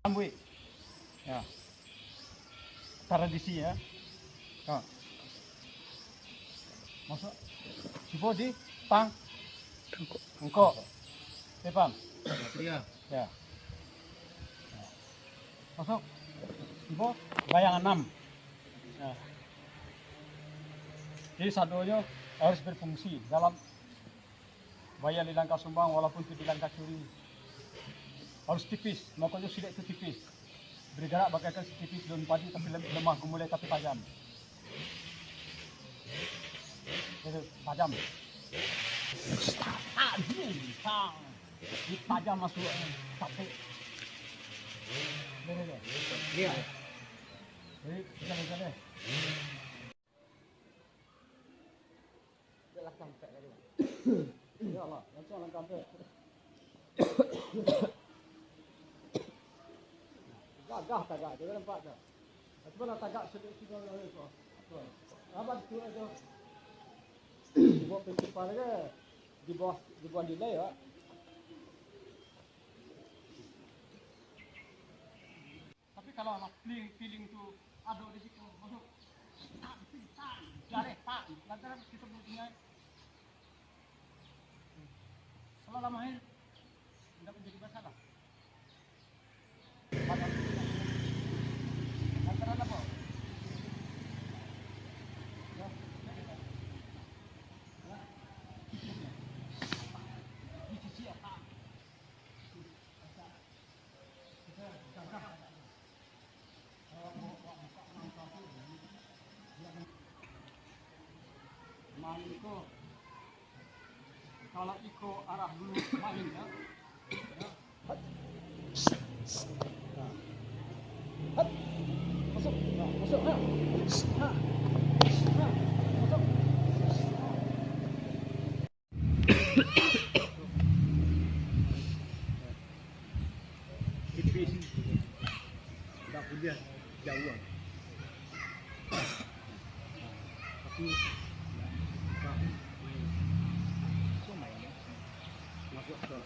Ambui. Ya. Tradisi ya. Ha. Masuk. Cuba di tang. Engkau. Sepam. Iya. Ya. Masuk. Cuba bayang 6. Ya. Jadi sadonya harus berfungsi dalam bayar di langkah sumbang walaupun itu di langkah curi. Harus tipis, makanya silet itu tipis. Bergerak bagaikan tipis daun padi tapi lemah gemulai tapi tajam. Jadi tajam. Tajam masuk sampai. Iya. Jadi kita lihat deh. Jelas sampai tadi. Ya Allah, jangan sampai. Gagah tagak, dia nampak tak? Cuba nak tagak sedikit lagi tu. Apa tu aja? Buat principal ke? Di bawah nilai ya. Tapi kalau anak feeling tu ada di situ masuk. Tak, jareh tak. Lantaran kita punya. Kalau lama ini tidak menjadi masalah. Lantaran apa? Iko kalau Iko arah dulu main ya. Masuk, masuk, ayo. Masuk. Tipis. Tak kuliah jauh. Tapi masuk ke